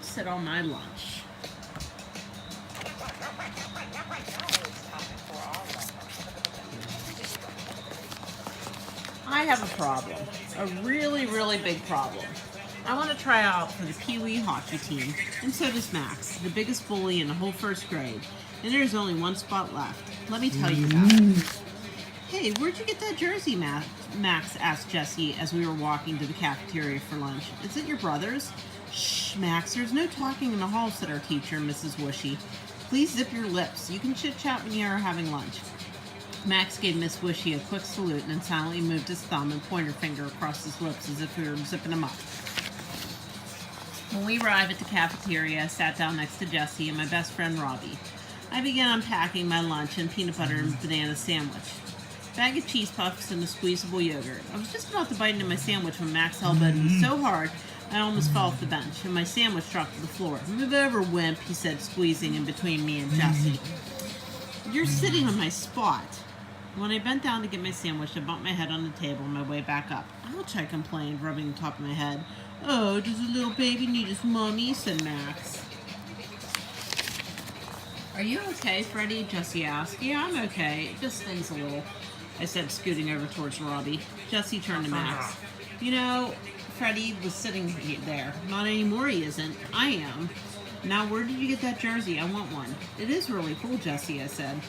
Sit on my lunch. I have a problem. A really, really big problem. I want to try out for the Pee Wee hockey team, and so does Max, the biggest bully in the whole first grade. And there's only one spot left. Let me tell you about it. Hey, where'd you get that jersey, Max asked Jessie as we were walking to the cafeteria for lunch. Is it your brother's? Shh, Max, there's no talking in the hall, said our teacher, Mrs. Wishy. Please zip your lips. You can chit-chat when you are having lunch. Max gave Miss Wishy a quick salute and then silently moved his thumb and pointer finger across his lips as if we were zipping them up. When we arrived at the cafeteria, I sat down next to Jessie and my best friend Robbie. I began unpacking my lunch and peanut butter and banana sandwich. Bag of cheese puffs and a squeezable yogurt. I was just about to bite into my sandwich when Max elbowed me so hard I almost fell off the bench, and my sandwich dropped to the floor. Move over, wimp, he said, squeezing in between me and Jessie. You're sitting on my spot. When I bent down to get my sandwich, I bumped my head on the table on my way back up. Ouch, I complained, rubbing the top of my head. Oh, does a little baby need his mommy? Said Max. Are you okay, Freddie? Jessie asked. Yeah, I'm okay. It just stings a little, I said, scooting over towards Robbie. Jessie turned to Max. You know, Freddie was sitting there. Not anymore, he isn't. I am. Now, where did you get that jersey? I want one. It is really cool, Jessie, I said.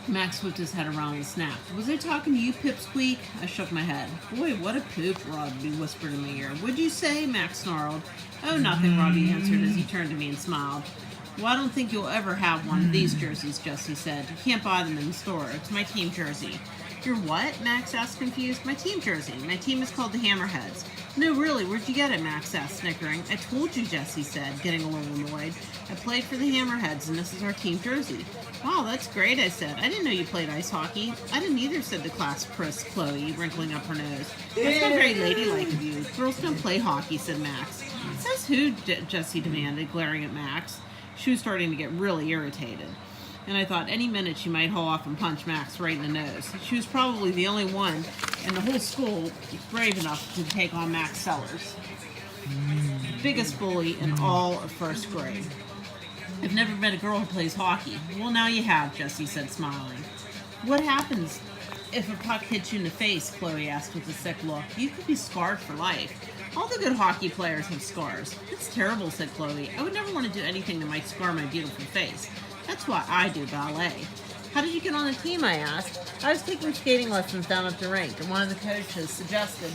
Max whipped his head around and snapped. Was I talking to you, Pipsqueak? I shook my head. Boy, what a poop, Robbie whispered in my ear. What'd you say? Max snarled. Oh, nothing, Robbie answered as he turned to me and smiled. Well, I don't think you'll ever have one of these jerseys, Jessie said. You can't buy them in the store. It's my team jersey. Your what? Max asked, confused. My team jersey. My team is called the Hammerheads. No, really, where'd you get it? Max asked, snickering. I told you, Jessie said, getting a little annoyed. I played for the Hammerheads, and this is our team jersey. Wow, that's great, I said. I didn't know you played ice hockey. I didn't either, said the class pris, Chloe, wrinkling up her nose. That's not very ladylike of you. Girls don't play hockey, said Max. Says who? Jessie demanded, glaring at Max. She was starting to get really irritated. And I thought any minute she might haul off and punch Max right in the nose. She was probably the only one in the whole school brave enough to take on Max Sellers, biggest bully in all of first grade. I've never met a girl who plays hockey. Well, now you have, Jessie said, smiling. What happens if a puck hits you in the face? Chloe asked with a sick look. You could be scarred for life. All the good hockey players have scars. It's terrible, said Chloe. I would never want to do anything that might scar my beautiful face. That's why I do ballet. How did you get on the team, I asked. I was taking skating lessons down at the rink, and one of the coaches suggested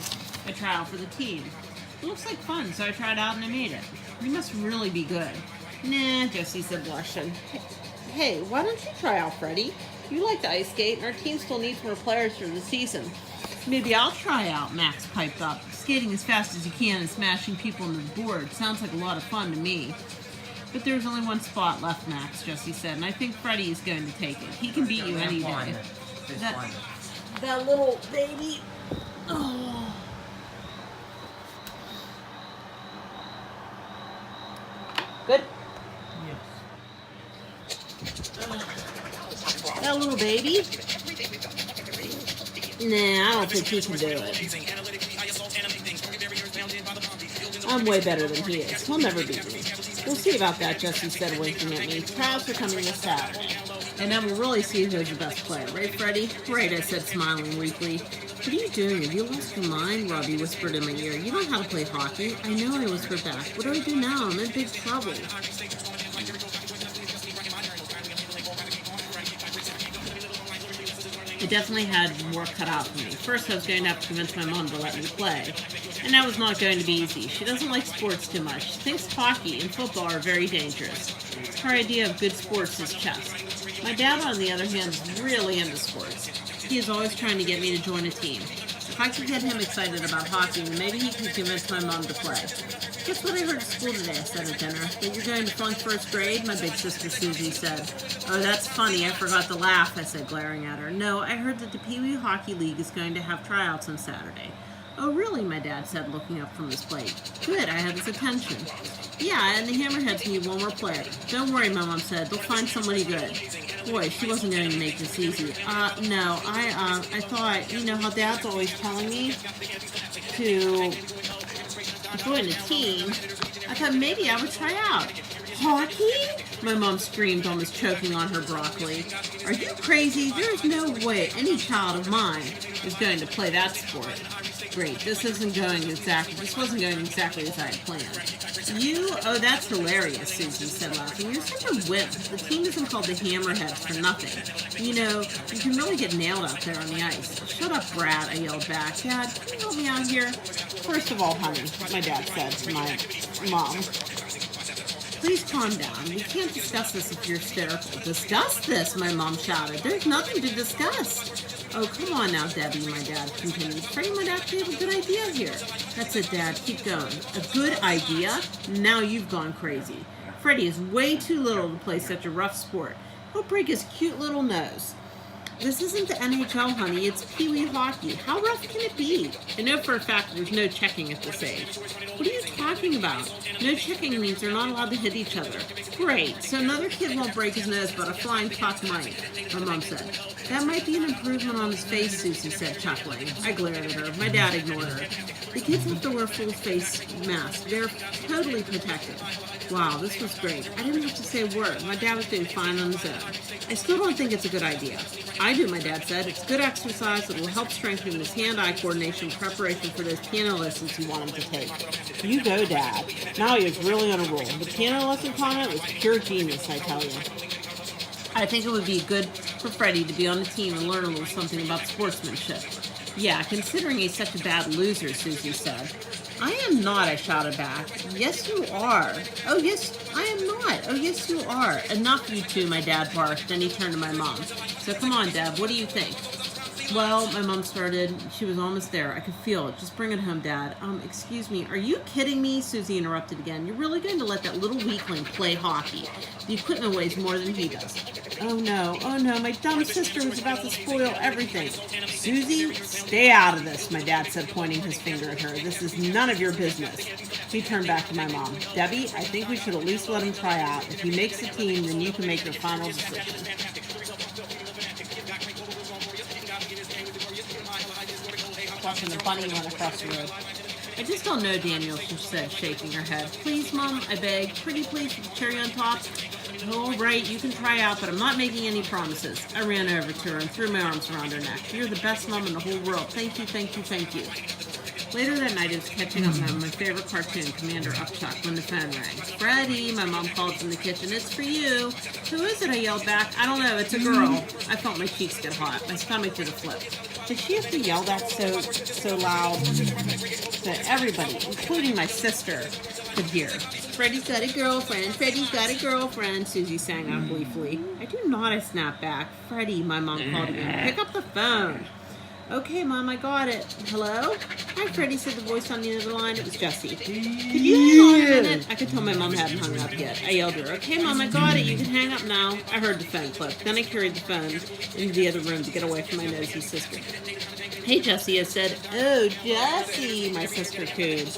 I try out for the team. It looks like fun, so I tried out and I made it. You must really be good. Nah, Jessie said, blushing. Hey, why don't you try out, Freddie? You like to ice skate, and our team still needs more players for the season. Maybe I'll try out, Max piped up. Skating as fast as you can and smashing people on the board sounds like a lot of fun to me. But there's only one spot left, Max, Jessie said, and I think Freddie is going to take it. He can beat you any day. That little baby. Oh. Good? Yes. That little baby? Nah, I don't think he can do it. I'm way better than he is. He'll never beat me. We'll see about that, Jessie said, winking at me. Trials are coming this Saturday. And then we'll really see who's the best player. Right, Freddie? Right, I said, smiling weakly. What are you doing? Have you lost your mind? Robbie whispered in my ear. You don't know how to play hockey. I know, I whispered back. What do I do now? I'm in big trouble. I definitely had work cut out for me. First, I was going to have to convince my mom to let me play. And that was not going to be easy. She doesn't like sports too much. She thinks hockey and football are very dangerous. Her idea of good sports is chess. My dad, on the other hand, is really into sports. He is always trying to get me to join a team. If I could get him excited about hockey, then maybe he could convince my mom to play. Guess what I heard at school today, I said at dinner. That you're going to flunk first grade, my big sister Susie said. Oh, that's funny. I forgot to laugh, I said, glaring at her. No, I heard that the Pee Wee Hockey League is going to have tryouts on Saturday. Oh, really, my dad said, looking up from his plate. Good, I had his attention. Yeah, and the Hammerheads need one more player. Don't worry, my mom said. They'll find somebody good. Boy, she wasn't going to make this easy. No, I thought, you know how Dad's always telling me to join a team. I thought maybe I would try out. Hockey? My mom screamed, almost choking on her broccoli. Are you crazy? There is no way any child of mine is going to play that sport. Great, this wasn't going exactly as I had planned. Oh, that's hilarious, Susie said, laughing. You're such a wimp. The team isn't called the Hammerheads for nothing. You know, you can really get nailed out there on the ice. Shut up, Brad, I yelled back. Dad, can you help me out here? First of all, honey, my dad said to my mom, please calm down. We can't discuss this if you're hysterical. Discuss this, my mom shouted. There's nothing to discuss. Oh, come on now, Debbie, my dad continued. Freddie might actually have a good idea here. That's it, Dad. Keep going. A good idea? Now you've gone crazy. Freddie is way too little to play such a rough sport. He'll break his cute little nose. This isn't the NHL, honey. It's Pee Wee hockey. How rough can it be? I know for a fact there's no checking at this age. What are you talking about? No checking means they're not allowed to hit each other. Great. So another kid won't break his nose, but a flying puck might, my mom said. That might be an improvement on his face, Susie said, chuckling. I glared at her. My dad ignored her. The kids have to wear full face masks. They're totally protected. Wow, this was great. I didn't have to say a word. My dad was doing fine on his own. I still don't think it's a good idea. I do, my dad said. It's good exercise that will help strengthen his hand-eye coordination in preparation for those piano lessons you want him to take. You go, Dad. Now he is really on a roll. The piano lesson comment was pure genius, I tell you. I think it would be good for Freddie to be on the team and learn a little something about sportsmanship. Yeah, considering he's such a bad loser, Susie said. I am not, I shouted back. Yes, you are. Oh, yes, I am not. Oh, yes, you are. Enough, you two, my dad barked. Then he turned to my mom. So come on, Dad, what do you think? Well, my mom started. She was almost there. I could feel it. Just bring it home, Dad. Excuse me. Are you kidding me? Susie interrupted again. You're really going to let that little weakling play hockey? The equipment weighs more than he does. Oh, no. Oh, no. My dumb sister was about to spoil everything. Susie, stay out of this, my dad said, pointing his finger at her. This is none of your business. She turned back to my mom. Debbie, I think we should at least let him try out. If he makes the team, then you can make your final decision. Watching the bunny run across the road. I just don't know, Daniel, she said, shaking her head. Please, Mom, I begged. Pretty please with the cherry on top. All right, you can try out, but I'm not making any promises. I ran over to her and threw my arms around her neck. You're the best mom in the whole world. Thank you, thank you, thank you. Later that night, I was catching up on my favorite cartoon, Commander Upchuck, when the phone rang. Freddie, my mom called from the kitchen. It's for you. Who is it? I yelled back. I don't know. It's a girl. I felt my cheeks get hot. My stomach did a flip. Did she have to yell that so loud that everybody, including my sister, could hear? Freddie's got a girlfriend. Freddie's got a girlfriend, Susie sang out gleefully. I do not, I snapped back. Freddie, my mom called again. Pick up the phone. Okay, Mom, I got it. Hello? Hi, Freddie, said the voice on the other line. It was Jessie. Could you hang on a minute? I could tell my mom hadn't hung up yet. I yelled at her, okay, Mom, I got it. You can hang up now. I heard the phone click. Then I carried the phone into the other room to get away from my nosy sister. Hey, Jessie, I said. Oh, Jessie, my sister cooed.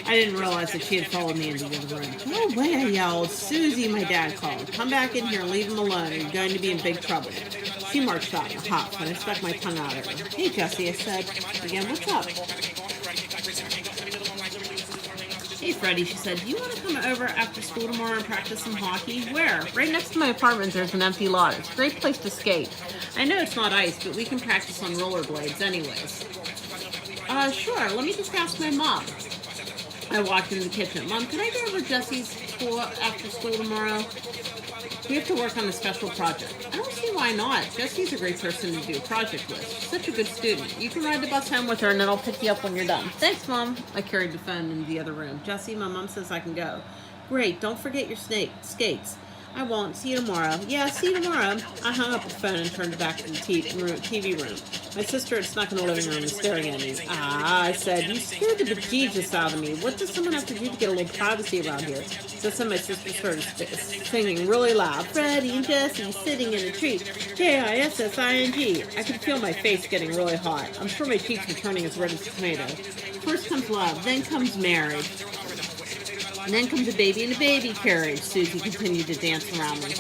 I didn't realize that she had followed me into the other room. No way, I yelled. Susie, my dad called. Come back in here and leave him alone. You're going to be in big trouble. She marched out in a huff, and I stuck my tongue out at her. Hey, Jessie, I said. Again, what's up? Hey, Freddie, she said, do you want to come over after school tomorrow and practice some hockey? Where? Right next to my apartment, there's an empty lot. It's a great place to skate. I know it's not ice, but we can practice on rollerblades anyways. Sure, let me just ask my mom. I walked into the kitchen. Mom, can I go over to Jessie's school after school tomorrow? We have to work on a special project. I don't see why not. Jessie's a great person to do a project with. She's such a good student. You can ride the bus home with her, and then I'll pick you up when you're done. Thanks, Mom. I carried the phone into the other room. Jessie, my mom says I can go. Great. Don't forget your skates. I won't. See you tomorrow. Yeah, see you tomorrow. I hung up the phone and turned back to the TV room. My sister had snuck in the living room and staring at me. I said, you scared the bejesus out of me. What does someone have to do to get a little privacy around here? So my sister started singing really loud. Freddie and Jessie sitting in a tree. Jissing. I could feel my face getting really hot. I'm sure my cheeks were turning as red as tomatoes. First comes love, then comes marriage. And then comes a baby in a baby carriage. Susie continued to dance around me.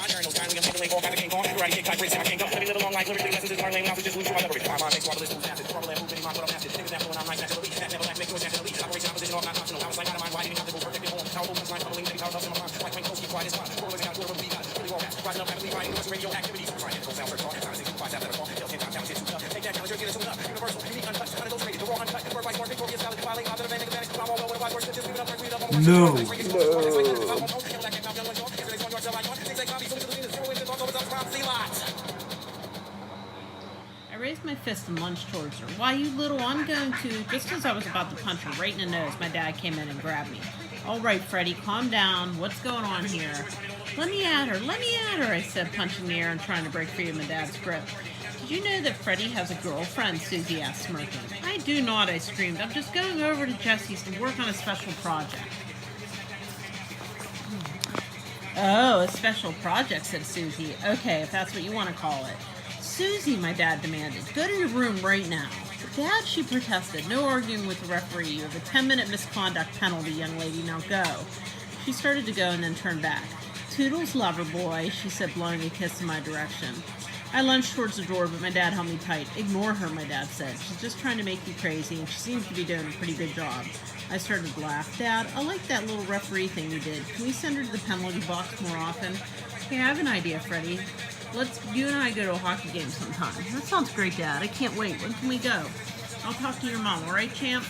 No. I raised my fist and lunged towards her. Why, you little, I'm going to... Just as I was about to punch her right in the nose, my dad came in and grabbed me. All right, Freddie, calm down. What's going on here? Let me at her, I said, punching the air and trying to break free of my dad's grip. Did you know that Freddie has a girlfriend? Susie asked, smirking. I do not, I screamed. I'm just going over to Jesse's to work on a special project. Oh, a special project, said Susie. Okay, if that's what you want to call it. Susie, my dad demanded, go to your room right now. Dad, she protested, no arguing with the referee. You have a 10-minute misconduct penalty, young lady, now go. She started to go and then turned back. Toodles, lover boy, she said, blowing a kiss in my direction. I lunged towards the door, but my dad held me tight. Ignore her, my dad said. She's just trying to make you crazy, and she seems to be doing a pretty good job. I started to laugh. Dad, I like that little referee thing you did. Can we send her to the penalty box more often? Hey, I have an idea, Freddie. You and I go to a hockey game sometime. That sounds great, Dad. I can't wait. When can we go? I'll talk to your mom, all right, champ?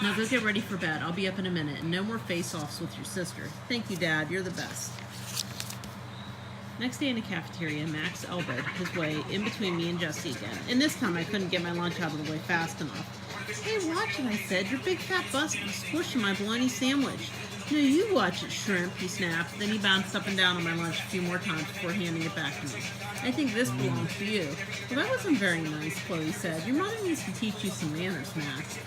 Now go get ready for bed. I'll be up in a minute, and no more face-offs with your sister. Thank you, Dad. You're the best. Next day in the cafeteria, Max elbowed his way in between me and Jesse again. And this time I couldn't get my lunch out of the way fast enough. Hey, watch it, I said. Your big fat bust is squishing my bologna sandwich. No, you watch it, shrimp, he snapped. Then he bounced up and down on my lunch a few more times before handing it back to me. I think this belongs to you. Well, that wasn't very nice, Chloe said. Your mother needs to teach you some manners, Max.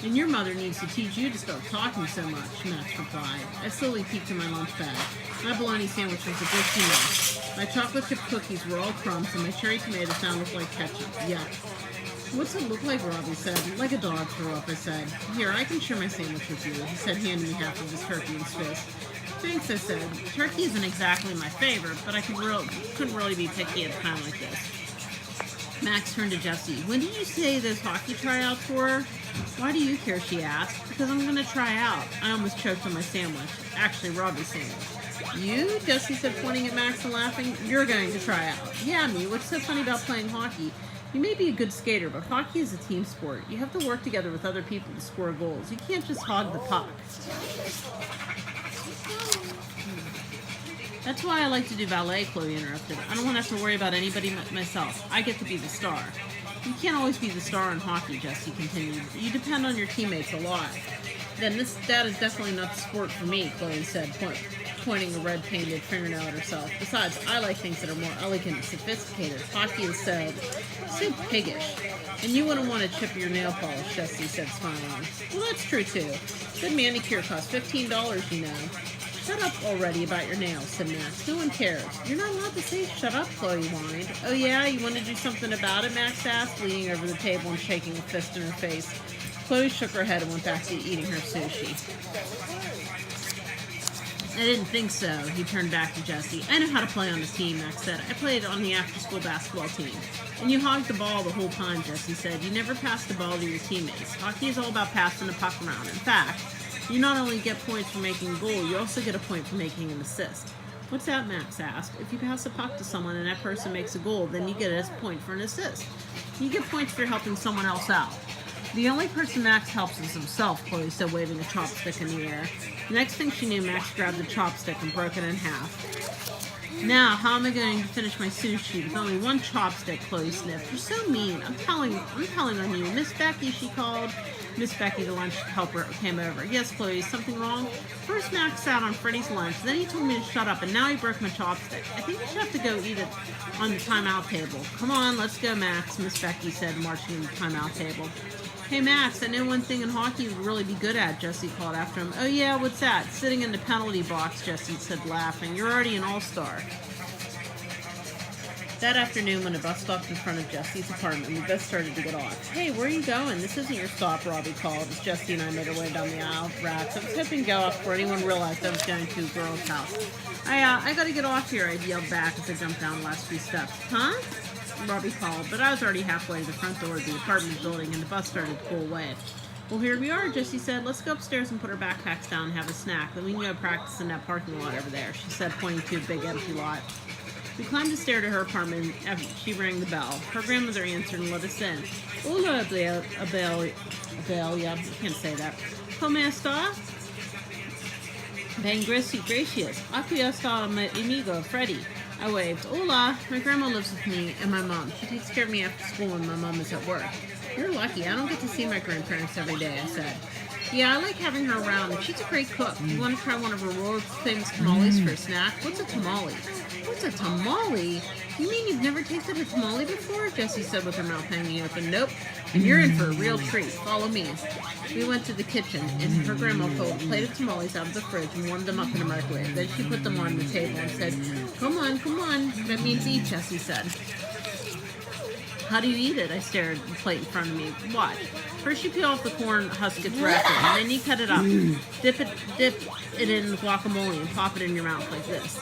And your mother needs to teach you to stop talking so much, Max replied. I slowly peeked in my lunch bag. My bologna sandwich was a guilty mess. My chocolate chip cookies were all crumbs, and my cherry tomato sounded like ketchup. Yuck. What's it look like, Robbie said. Like a dog threw up, I said. Here, I can share my sandwich with you, he said, handing me half of his turkey and Swiss. Thanks, I said. Turkey isn't exactly my favorite, but I couldn't really be picky at a time like this. Max turned to Jessie. When did you say those hockey tryouts were? Why do you care, she asked. Because I'm going to try out. I almost choked on my sandwich. Actually, Robbie's sandwich. You? Jessie said, pointing at Max and laughing. You're going to try out. Yeah, me. What's so funny about playing hockey? You may be a good skater, but hockey is a team sport. You have to work together with other people to score goals. You can't just hog the puck. That's why I like to do ballet, Chloe interrupted. I don't want to have to worry about anybody myself. I get to be the star. You can't always be the star in hockey, Jessie continued. You depend on your teammates a lot. Then that is definitely not the sport for me, Chloe said, pointing a red-painted fingernail at herself. Besides, I like things that are more elegant and sophisticated. Hockey is so piggish. And you wouldn't want to chip your nail polish, Jessie said, smiling. Well, that's true, too. Good manicure costs $15, you know. Shut up already about your nails, said Max. No one cares. You're not allowed to say shut up, Chloe whined. Oh yeah, you want to do something about it, Max asked, leaning over the table and shaking a fist in her face. Chloe shook her head and went back to eating her sushi. I didn't think so, he turned back to Jessie. I know how to play on the team, Max said. I played on the after-school basketball team. And you hogged the ball the whole time, Jessie said. You never passed the ball to your teammates. Hockey is all about passing the puck around. In fact, you not only get points for making a goal, you also get a point for making an assist. What's that, Max asked. If you pass a puck to someone and that person makes a goal, then you get a point for an assist. You get points for helping someone else out. The only person Max helps is himself, Chloe said, waving a chopstick in the air. The next thing she knew, Max grabbed the chopstick and broke it in half. Now, how am I going to finish my sushi with only one chopstick, Chloe sniffed. You're so mean. I'm telling on you. Miss Becky, she called. Miss Becky, the lunch helper, came over. Yes, Chloe, is something wrong? First Max sat on Freddie's lunch, then he told me to shut up, and now he broke my chopstick. I think we should have to go eat it on the timeout table. Come on, let's go, Max, Miss Becky said, marching to the timeout table. Hey, Max, I know one thing in hockey you would really be good at, Jessie called after him. Oh, yeah, what's that? Sitting in the penalty box, Jessie said, laughing. You're already an all-star. That afternoon, when the bus stopped in front of Jessie's apartment, we both started to get off. Hey, where are you going? This isn't your stop, Robbie called, as Jessie and I made our way down the aisle. Rats. I was hoping to go off before anyone realized I was going to a girl's house. I gotta get off here, I yelled back as I jumped down the last few steps. Huh? Robbie called, but I was already halfway to the front door of the apartment building, and the bus started to pull away. Well, here we are, Jessie said. Let's go upstairs and put our backpacks down and have a snack. Then we can go practice in that parking lot over there, she said, pointing to a big empty lot. We climbed the stair to her apartment and she rang the bell. Her grandmother answered and let us in. Hola, Abelia. I can't say that. ¿Cómo está? Ben gracias. Aquí está mi amigo, Freddie. I waved. Hola. My grandma lives with me and my mom. She takes care of me after school when my mom is at work. You're lucky. I don't get to see my grandparents every day, I said. Yeah, I like having her around, and she's a great cook. You want to try one of her world famous tamales for a snack? What's a tamale? What's a tamale? You mean you've never tasted a tamale before? Jessie said with her mouth hanging open. Nope. And you're in for a real treat. Follow me. We went to the kitchen, and her grandma pulled a plate of tamales out of the fridge and warmed them up in the microwave. Then she put them on the table and said, come on, come on. That means eat, Jessie said. How do you eat it? I stared at the plate in front of me. Watch. First you peel off the corn husk it's wrapped in, and then you cut it up. Dip it in guacamole and pop it in your mouth like this.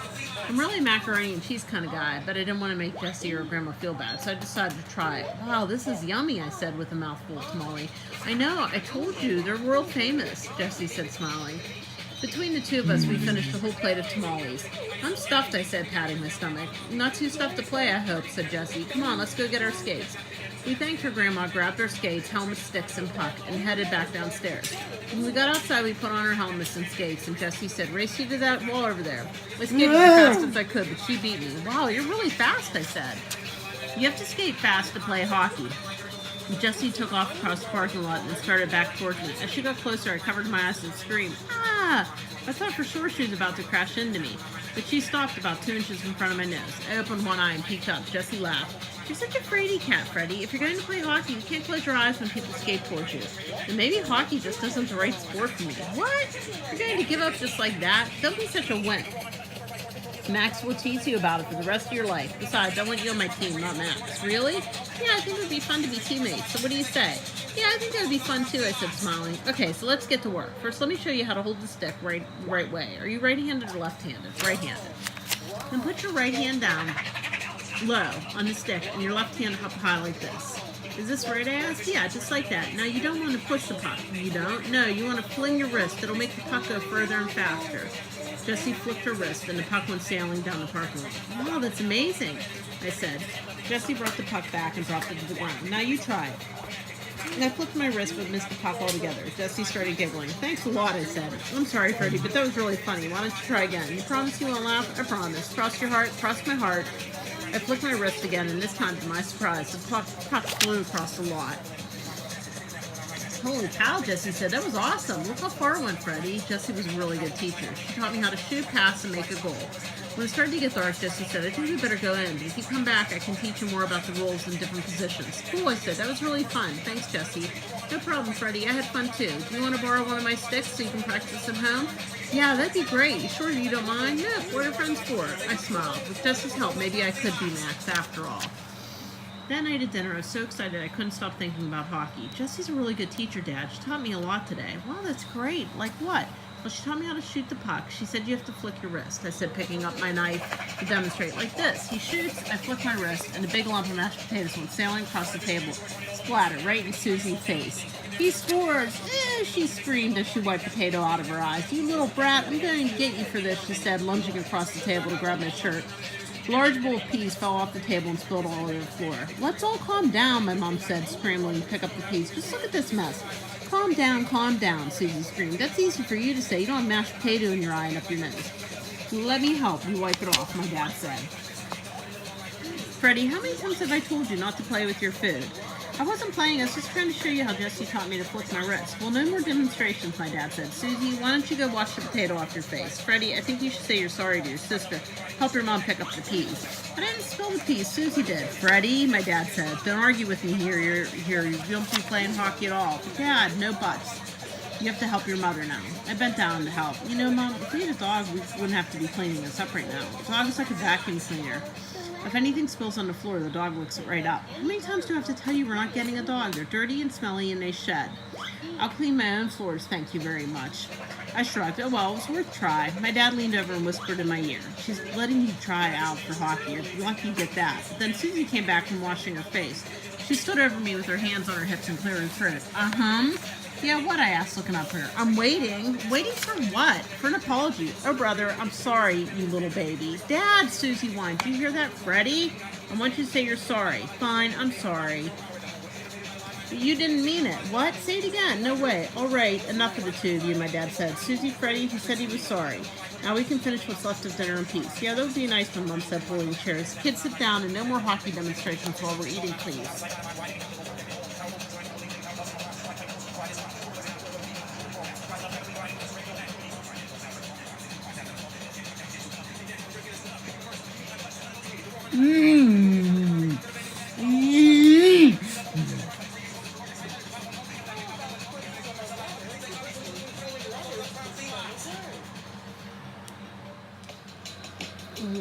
I'm really a macaroni and cheese kind of guy, but I didn't want to make Jessie or Grandma feel bad, so I decided to try it. Wow, this is yummy, I said with a mouthful of tamale. I know, I told you, they're world famous, Jessie said, smiling. Between the two of us, we finished a whole plate of tamales. I'm stuffed, I said, patting my stomach. Not too stuffed to play, I hope, said Jessie. Come on, let's go get our skates. We thanked her grandma, grabbed our skates, helmets, sticks, and puck, and headed back downstairs. When we got outside, we put on our helmets and skates, and Jessie said, race you to that wall over there. I skated as fast as I could, but she beat me. Wow, you're really fast, I said. You have to skate fast to play hockey. Jessie took off across the parking lot and started back towards me. As she got closer, I covered my eyes and screamed, ah! I thought for sure she was about to crash into me, but she stopped about 2 inches in front of my nose. I opened one eye and peeked up. Jessie laughed. You're such a fraidy cat, Freddie. If you're going to play hockey, you can't close your eyes when people skate towards you. And maybe hockey just isn't the right sport for me. What? You're going to give up just like that? Don't be such a wimp. Max will tease you about it for the rest of your life. Besides, I want you on my team, not Max. Really? Yeah, I think it would be fun to be teammates. So what do you say? Yeah, I think that would be fun too, I said, smiling. Okay, so let's get to work. First, let me show you how to hold the stick right way. Are you right-handed or left-handed? Right-handed. Then put your right hand down low on the stick and your left hand up high like this. Is this right, I asked? Yeah, just like that. Now, you don't want to push the puck. You don't? No, you want to fling your wrist. It'll make the puck go further and faster. Jessie flicked her wrist, and the puck went sailing down the parking lot. Wow, that's amazing, I said. Jessie brought the puck back and dropped it to the ground. Now you try it. And I flicked my wrist but missed the puck altogether. Jessie started giggling. Thanks a lot, I said. I'm sorry, Freddie, but that was really funny. Why don't you try again? You promise you won't laugh? I promise. Cross your heart. Cross my heart. I flicked my wrist again, and this time, to my surprise, the puck flew across the lot. Holy cow, Jessie said. That was awesome. Look how far it went, Freddie. Jessie was a really good teacher. She taught me how to shoot, pass, and make a goal. When it started to get dark, Jessie said, I think we better go in. But if you come back, I can teach you more about the roles in different positions. Cool, I said. That was really fun. Thanks, Jessie. No problem, Freddie. I had fun, too. Do you want to borrow one of my sticks so you can practice at home? Yeah, that'd be great. You sure you don't mind? Yeah, what are friends for? I smiled. With Jessie's help, maybe I could be Max after all. That night at dinner, I was so excited I couldn't stop thinking about hockey. Jessie's a really good teacher, Dad. She taught me a lot today. Wow, that's great. Like what? Well, she taught me how to shoot the puck. She said you have to flick your wrist. I said, picking up my knife to demonstrate. Like this. He shoots, I flick my wrist, and a big lump of mashed potatoes went sailing across the table. Splatter right in Susie's face. He scores! She screamed as she wiped potato out of her eyes. You little brat, I'm going to get you for this, she said, lunging across the table to grab my shirt. A large bowl of peas fell off the table and spilled all over the floor. Let's all calm down, my mom said, scrambling to pick up the peas. Just look at this mess. Calm down, Susie screamed. That's easy for you to say. You don't have mashed potato in your eye and up your nose. Let me help you wipe it off, my dad said. Freddie, how many times have I told you not to play with your food? I wasn't playing, I was just trying to show you how Jessie taught me to flick my wrist. Well, no more demonstrations, my dad said. Susie, why don't you go wash the potato off your face? Freddie, I think you should say you're sorry to your sister. Help your mom pick up the peas. I didn't spill the peas, Susie did. Freddie, my dad said, don't argue with me here. You don't be playing hockey at all. But Dad, no buts. You have to help your mother now. I bent down to help. You know, Mom, if we had a dog, we wouldn't have to be cleaning this up right now. The dog is like a vacuum cleaner. If anything spills on the floor, the dog licks it right up. How many times do I have to tell you we're not getting a dog? They're dirty and smelly and they shed. I'll clean my own floors, thank you very much. I shrugged. Oh, well, it was worth a try. My dad leaned over and whispered in my ear. She's letting you try out for hockey. You're lucky you get that. But then Susie came back from washing her face. She stood over me with her hands on her hips and cleared her throat. Yeah, what? I asked, looking up here. I'm waiting. Waiting for what? For an apology. Oh, brother, I'm sorry, you little baby. Dad, Susie whined. Do you hear that, Freddie? I want you to say you're sorry. Fine, I'm sorry. But you didn't mean it. What? Say it again. No way. All right, enough of the two of you, my dad said. Susie, Freddie, he said he was sorry. Now we can finish what's left of dinner in peace. Yeah, that would be nice, my mom said, pulling chairs. Kids, sit down and no more hockey demonstrations while we're eating, please. Mmm.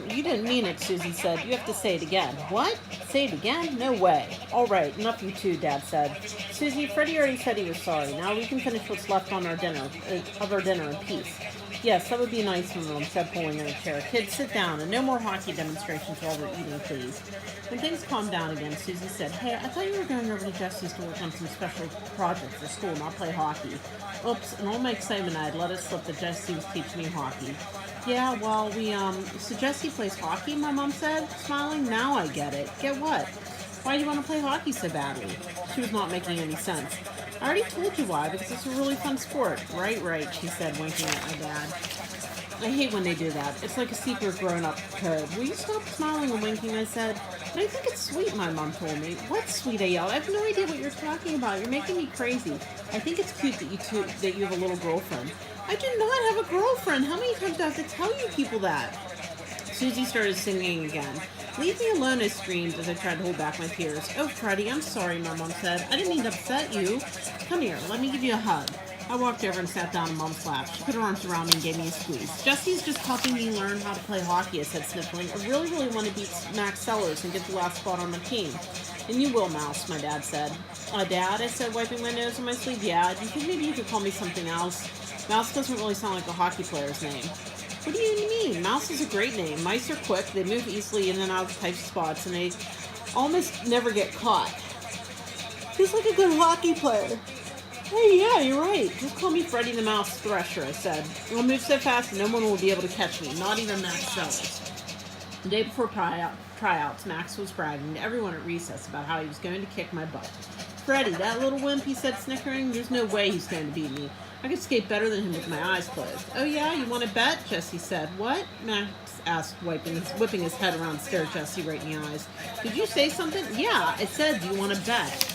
You didn't mean it, Susie said. You have to say it again. What? Say it again? No way. All right, enough you two, Dad said. Susie, Freddie already said he was sorry. Now we can finish what's left on our dinner, in peace. Yes, that would be nice, Mom said, pulling in a chair. Kids, sit down, and no more hockey demonstrations while we're eating, please. When things calmed down again, Susie said, Hey, I thought you were going over to Jesse's to work on some special project for school, not play hockey. Oops, in all my excitement, I had let it slip that Jesse was teaching me hockey. Yeah, well, so Jesse plays hockey, my mom said, smiling. Now I get it. Get what? Why do you want to play hockey so badly? She was not making any sense. I already told you why, because it's a really fun sport. Right, she said, winking at my dad. I hate when they do that. It's like a secret grown-up code. Will you stop smiling and winking, I said. But I think it's sweet, my mom told me. What's sweet, I yelled. I have no idea what you're talking about. You're making me crazy. I think it's cute that you have a little girlfriend. I do not have a girlfriend. How many times do I have to tell you people that? Susie started singing again. Leave me alone, I screamed as I tried to hold back my tears. Oh, Freddie, I'm sorry, my mom said. I didn't mean to upset you. Come here, let me give you a hug. I walked over and sat down in Mom's lap. She put her arms around me and gave me a squeeze. Jesse's just helping me learn how to play hockey, I said, sniffling. I really want to beat Max Sellers and get the last spot on my team. And you will, Mouse, my dad said. Dad, I said, wiping my nose on my sleeve. Yeah, do you think maybe you could call me something else? Mouse doesn't really sound like a hockey player's name. What do you mean? Mouse is a great name. Mice are quick, they move easily in and out of tight spots, and they almost never get caught. He's like a good hockey player. Hey, yeah, you're right. Just call me Freddie the Mouse Thresher, I said. I'll move so fast that no one will be able to catch me, not even Max Sellers. The day before tryouts, Max was bragging to everyone at recess about how he was going to kick my butt. Freddie, that little wimp, he said, snickering. There's no way he's going to beat me. I could skate better than him with my eyes closed. Oh, yeah? You want to bet? Jesse said. What? Max asked, whipping his head around to stare at Jesse right in the eyes. Did you say something? Yeah, I said, do you want to bet?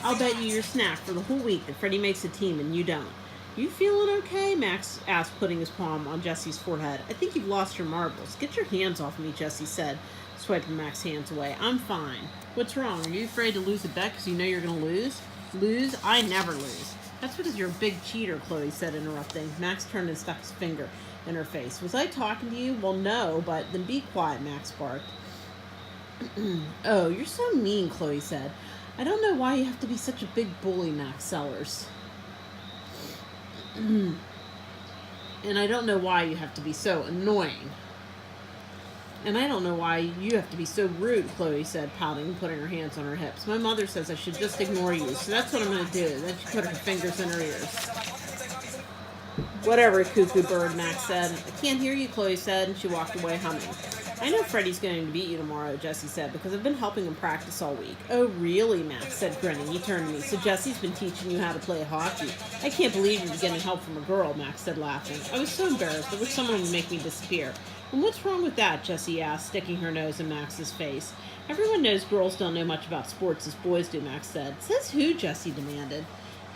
I'll bet you your snack for the whole week that Freddie makes a team and you don't. You feeling okay? Max asked, putting his palm on Jesse's forehead. I think you've lost your marbles. Get your hands off me, Jesse said, swiping Max's hands away. I'm fine. What's wrong? Are you afraid to lose a bet because you know you're going to lose? Lose? I never lose. That's because you're a big cheater, Chloe said, interrupting. Max turned and stuck his finger in her face. Was I talking to you? Well, no, but then be quiet, Max barked. Oh, you're so mean, Chloe said. I don't know why you have to be such a big bully, Max Sellers. And I don't know why you have to be so annoying. And I don't know why you have to be so rude, Chloe said, pouting and putting her hands on her hips. My mother says I should just ignore you, so that's what I'm going to do. Then she put her fingers in her ears. Whatever, cuckoo bird, Max said. I can't hear you, Chloe said, and she walked away humming. I know Freddie's going to beat you tomorrow, Jesse said, because I've been helping him practice all week. Oh, really, Max said, grinning. He turned to me. So Jesse's been teaching you how to play hockey. I can't believe you're getting help from a girl, Max said, laughing. I was so embarrassed. I wish someone would make me disappear. And what's wrong with that, Jessie asked, sticking her nose in Max's face. Everyone knows girls don't know much about sports as boys do, Max said. Says who, Jessie demanded.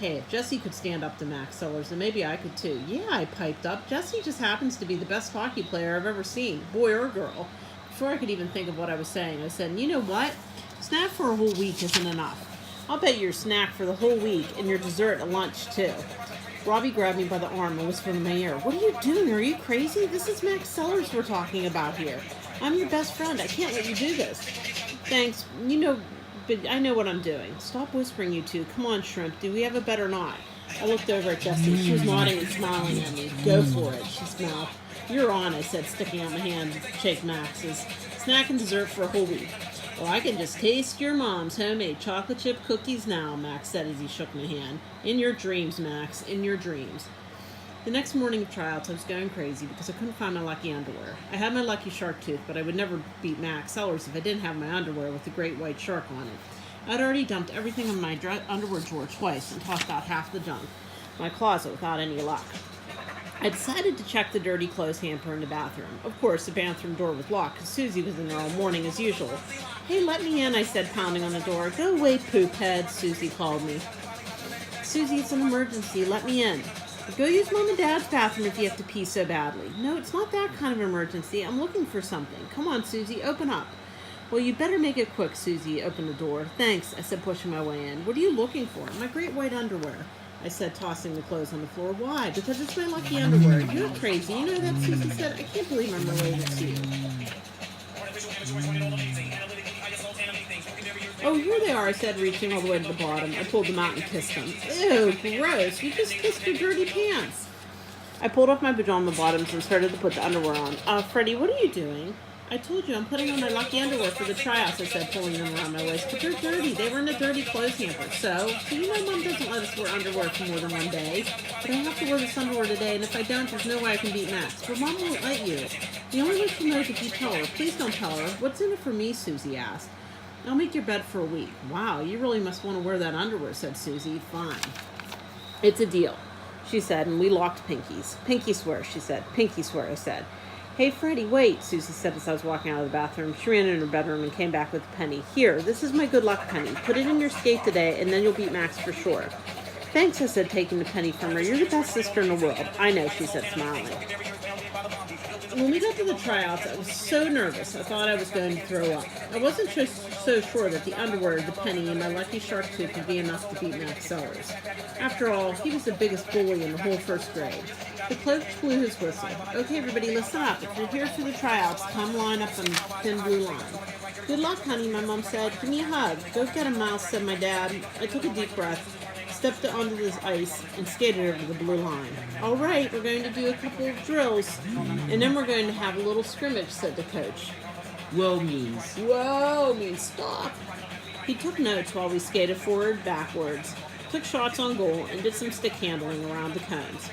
Hey, if Jessie could stand up to Max Sellers, then maybe I could too. Yeah, I piped up. Jessie just happens to be the best hockey player I've ever seen, boy or girl. Before I could even think of what I was saying, I said, you know what? Snack for a whole week isn't enough. I'll bet your snack for the whole week and your dessert at lunch too. Robbie grabbed me by the arm and whispered in my ear, what are you doing? Are you crazy? This is Max Sellers we're talking about here. I'm your best friend. I can't let you do this. Thanks. But I know what I'm doing. Stop whispering, you two. Come on, Shrimp. Do we have a bet or not? I looked over at Jessie. She was nodding and smiling at me. Go for it, she smiled. You're on, I said, sticking out my hand to shake Max's. Snack and dessert for a whole week. Well, I can just taste your mom's homemade chocolate chip cookies now, Max said as he shook my hand. In your dreams, Max, in your dreams. The next morning of tryouts, I was going crazy because I couldn't find my lucky underwear. I had my lucky shark tooth, but I would never beat Max Sellers if I didn't have my underwear with the great white shark on it. I'd already dumped everything in my underwear drawer twice and tossed out half the junk. My closet without any luck. I decided to check the dirty clothes hamper in the bathroom. Of course, the bathroom door was locked because Susie was in there all morning as usual. Hey, let me in, I said, pounding on the door. Go away, poop head, Susie called me. Susie, it's an emergency. Let me in. Go use Mom and Dad's bathroom if you have to pee so badly. No, it's not that kind of emergency. I'm looking for something. Come on, Susie, open up. Well, you better make it quick, Susie. Open the door. Thanks, I said, pushing my way in. What are you looking for? My great white underwear, I said, tossing the clothes on the floor. Why? Because it's my lucky underwear. You're crazy. You know that, Susie said. I can't believe I'm related to you. Oh, here they are, I said, reaching all the way to the bottom. I pulled them out and kissed them. Ew, gross. You just kissed your dirty pants. I pulled off my pajama bottoms and started to put the underwear on. Freddie, what are you doing? I told you I'm putting on my lucky underwear for the tryouts, I said, pulling them around my waist. But they're dirty. They were in a dirty clothes hamper. So you know Mom doesn't let us wear underwear for more than one day. But I have to wear this underwear today, and if I don't, there's no way I can beat Max. But Mom won't let you. The only way she'll know is if you tell her. Please don't tell her. What's in it for me, Susie asked. I'll make your bed for a week. Wow, you really must want to wear that underwear, said Susie. Fine. It's a deal, she said, and we locked pinkies. Pinky swear, she said. Pinky swear, I said. Hey, Freddie, wait, Susie said as I was walking out of the bathroom. She ran in her bedroom and came back with a penny. Here, this is my good luck penny. Put it in your skate today, and then you'll beat Max for sure. Thanks, I said, taking the penny from her. You're the best sister in the world. I know, she said, smiling. When we got to the tryouts, I was so nervous, I thought I was going to throw up. I wasn't so sure that the underwear, the penny, and my lucky shark tooth would be enough to beat Max Sellers. After all, he was the biggest bully in the whole first grade. The coach blew his whistle. Okay, everybody, listen up. If you're here for the tryouts, come line up on the thin blue line. Good luck, honey, my mom said. Give me a hug. Go get a mouse, said my dad. I took a deep breath, stepped onto this ice, and skated over the blue line. All right, we're going to do a couple of drills, and then we're going to have a little scrimmage, said the coach. Whoa means stop. He took notes while we skated forward, backwards, took shots on goal, and did some stick handling around the cones.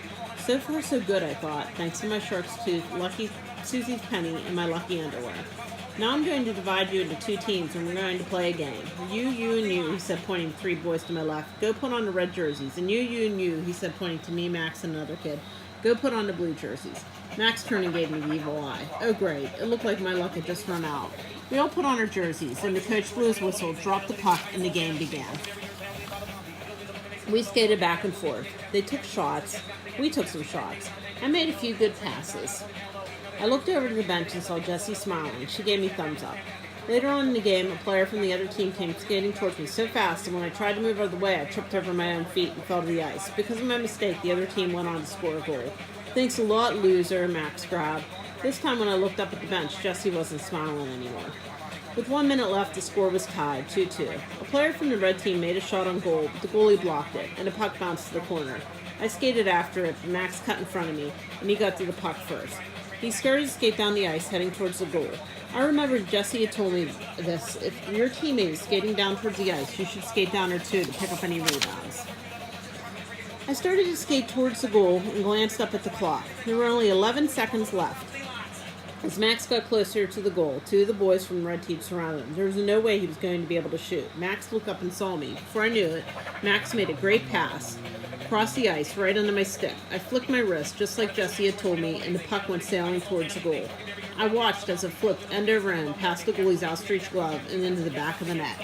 So far, so good, I thought, thanks to my shark's tooth, lucky Susie's penny, and my lucky underwear. Now I'm going to divide you into two teams, and we're going to play a game. You, and you, he said, pointing to three boys to my left. Go put on the red jerseys. And you, and you, he said, pointing to me, Max, and another kid. Go put on the blue jerseys. Max turned and gave me the evil eye. Oh, great. It looked like my luck had just run out. We all put on our jerseys, and the coach blew his whistle, dropped the puck, and the game began. We skated back and forth. They took shots. We took some shots. I made a few good passes. I looked over to the bench and saw Jessie smiling. She gave me thumbs up. Later on in the game, a player from the other team came skating towards me so fast, and when I tried to move out of the way, I tripped over my own feet and fell to the ice. Because of my mistake, the other team went on to score a goal. Thanks a lot, loser, Max growled. This time when I looked up at the bench, Jessie wasn't smiling anymore. With 1 minute left, the score was tied, 2-2. A player from the red team made a shot on goal, but the goalie blocked it, and the puck bounced to the corner. I skated after it, but Max cut in front of me, and he got to the puck first. He skirted to skate down the ice, heading towards the goal. I remember Jessie had told me this. If your teammate is skating down towards the ice, you should skate down there too to pick up any rebounds. I started to skate towards the goal and glanced up at the clock. There were only 11 seconds left. As Max got closer to the goal, two of the boys from the red team surrounded him. There was no way he was going to be able to shoot. Max looked up and saw me. Before I knew it, Max made a great pass across the ice right under my stick. I flicked my wrist, just like Jessie had told me, and the puck went sailing towards the goal. I watched as it flipped end over end, past the goalie's outstretched glove, and into the back of the net.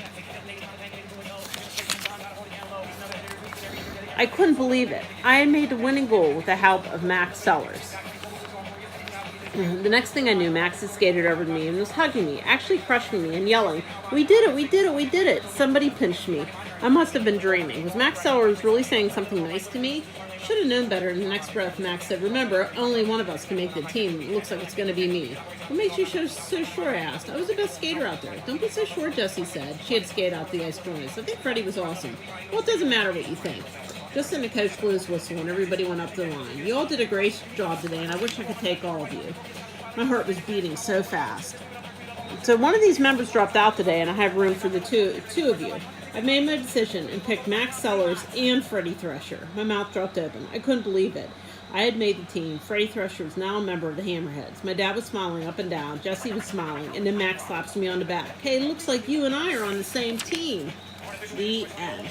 I couldn't believe it. I had made the winning goal with the help of Max Sellers. The next thing I knew, Max had skated over to me and was hugging me, actually crushing me and yelling, "We did it, we did it, we did it!" Somebody pinched me. I must have been dreaming. Was Max Sellers really saying something nice to me? Should have known better. In the next breath, Max said, "Remember, only one of us can make the team. It looks like it's going to be me." "What makes you so sure?" I asked. "I was the best skater out there." "Don't be so sure," Jessie said. She had skated out the ice joint us. "I think Freddie was awesome." "Well, it doesn't matter what you think." Just then the coach blew his whistle and everybody went up the line. "You all did a great job today, and I wish I could take all of you." My heart was beating so fast. So one of these members dropped out today, and I have room for the two of you. I've made my decision and picked Max Sellers and Freddie Thresher. My mouth dropped open. I couldn't believe it. I had made the team. Freddie Thresher was now a member of the Hammerheads. My dad was smiling up and down. Jesse was smiling, and then Max slaps me on the back. Hey, looks like you and I are on the same team. The end.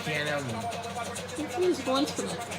Piano. This one's one for